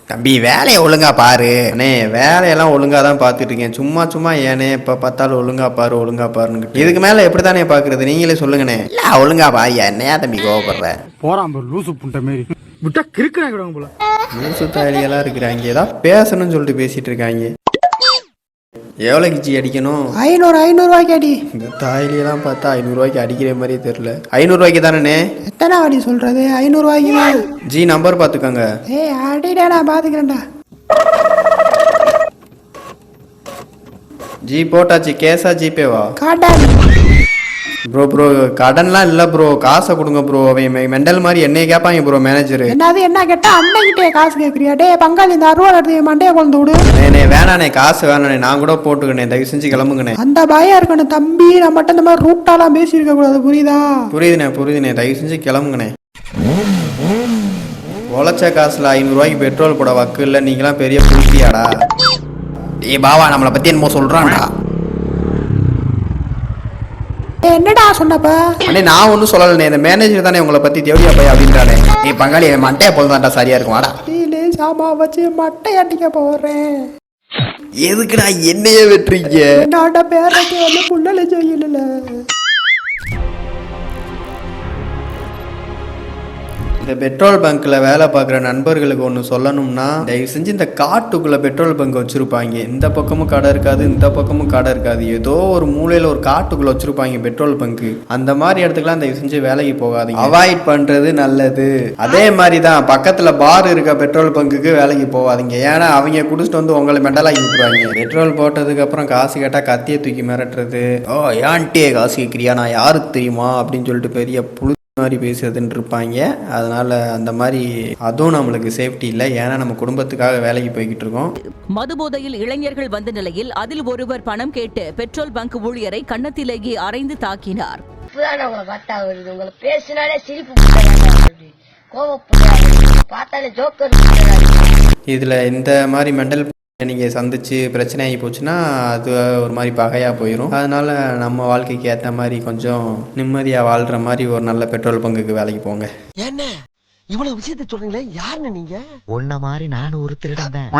தம்பி வேலையை ஒழுங்கா பாரு அண்ணே. வேலையெல்லாம் ஒழுங்கா தான் பார்த்துட்டு இருக்கேன். சும்மா சும்மா ஏனே இப்போ பார்த்தாலும் ஒழுங்கா பாருன்னு இதுக்கு மேலே எப்படி தானே பார்க்குறது, நீங்களே சொல்லுங்கண்ணே. இல்லை ஒழுங்கா பா. என்னையா தம்பி கோவப்படுற? போறான் லூசு புண்ட மாரி விட்டா கிறுக்குறாங்க போல. லூசு தாலியெல்லாம் இருக்கிறாங்க. ஏதாவது பேசணும்னு சொல்லிட்டு பேசிட்டு இருக்காங்க. எவ்வளோக்கு ஜி அடிக்கணும்? 500 அடி. இந்த தாயிலாம் பார்த்தா 500 ரூபாய்க்கு அடிக்கிற மாதிரியே தெரியல. 500 ரூபாய்க்கு தானே? எத்தனை அடி சொல்றது? 500 ஜி நம்பர் பார்த்துக்கோங்க. அடிடா நான் பாத்துக்கிறேன்டா. ஜி போட்டாச்சு. கேஸா ஜிபேவா? காட்டாது ப்ரோ கடன்லாம் இல்லை ப்ரோ. காசை கொடுங்க ப்ரோ. அவன் மெண்டல் மாதிரி என்னைய கேட்பாங்க ப்ரோ மேனேஜர். என்னது என்ன கேட்டா அண்ணன்கிட்டே காசு கேட்குறியா? டே பங்காளி இந்த 60 எடுத்து மண்டையை கொண்டு விடு. வேணாண்ணே, காசு வேணாண்ணே. நான் கூட போட்டுக்கணே. தயவு செஞ்சு கிளம்புங்கண்ணே. அந்த பயம் இருக்கணும் தம்பி. நான் மட்டும் இந்த மாதிரி ரூட்டாலாம் பேசியிருக்க கூடாது, புரியுதா? புரியுதுண்ணே. தயவு செஞ்சு கிளம்புங்கண்ணே. உழைச்ச காசுல 500 ரூபாய்க்கு பெட்ரோல் போட வக்கு இல்லை. நீங்களாம் பெரிய புரியாடா? ஏ பாவா, நம்மளை பத்தி என்னமோ சொல்றான்டா. என்னடா சொன்னப்ப? அண்ணே நான் ஒன்றும் சொல்லலண்ணே. இந்த மேனேஜர் தானே உங்களை பத்தி தேவையா போய் அப்படின்றானே. நீ பங்காளி மட்டையை போதுதான்டா சரியா இருக்கும். வாடா. சாமா வச்சு மட்டை அடிக்க போறேன். எதுக்குடா என்னையே வெட்டுறீங்க? என்னோட பேரக்கு வந்து புள்ளல செய்யல. இந்த பெட்ரோல் பங்க்ல வேலை பார்க்குற நண்பர்களுக்கு ஒன்று சொல்லணும்னா, தயவு செஞ்சு இந்த காட்டுக்குள்ள பெட்ரோல் பங்க் வச்சிருப்பாங்க. இந்த பக்கமும் கடை இருக்காது, இந்த பக்கமும் கடை இருக்காது. ஏதோ ஒரு மூலையில ஒரு காட்டுக்குள்ள வச்சிருப்பாங்க பெட்ரோல் பங்க். அந்த மாதிரி இடத்துக்குலாம் தயவு செஞ்சு வேலைக்கு போகாதீங்க. அவாய்ட் பண்றது நல்லது. அதே மாதிரி தான் பக்கத்துல பார் இருக்க பெட்ரோல் பங்குக்கு வேலைக்கு போகாதீங்க. ஏன்னா அவங்க குடிச்சிட்டு வந்து உங்களை மெண்டலாகி விட்டுருவாங்க. பெட்ரோல் போட்டதுக்கு அப்புறம் காசு கேட்டா கத்தியை தூக்கி மிரட்டுறது. ஓ ஏன்ட்டே காசு கேட்குறியா, நான் யாருக்கு தெரியுமா அப்படின்னு சொல்லிட்டு பெரிய புழு மாதிரி பேசுறதுன்னு இருப்பாங்க. அதனால அந்த மாதிரி அதுவும் நம்மளுக்கு சேஃப்டி இல்லை. ஏன்னா நம்ம குடும்பத்துக்காக வேலைக்கு போய்கிட்டு இருக்கோம். மதுபோதையில் இளைஞர்கள் வந்த நிலையில் அதில் ஒருவர் பணம் கேட்டு பெட்ரோல் பங்க் ஊழியரை கன்னத்திலேயே அறைந்து தாக்கினார். இதுல இந்த மாதிரி மெண்டல் நீங்கள் சந்திச்சு பிரச்சனை ஆகி போச்சுன்னா அது ஒரு மாதிரி பகையாக போயிடும். அதனால நம்ம வாழ்க்கைக்கு ஏற்ற மாதிரி கொஞ்சம் நிம்மதியாக வாழ்கிற மாதிரி ஒரு நல்ல பெட்ரோல் பங்குக்கு வேலைக்கு போங்க. என்ன இவ்வளவு விஷயத்த சொல்றீங்களே, யாருன்னு நீங்க? உன்ன மாதிரி நானும் ஒரு திருடன் தான்.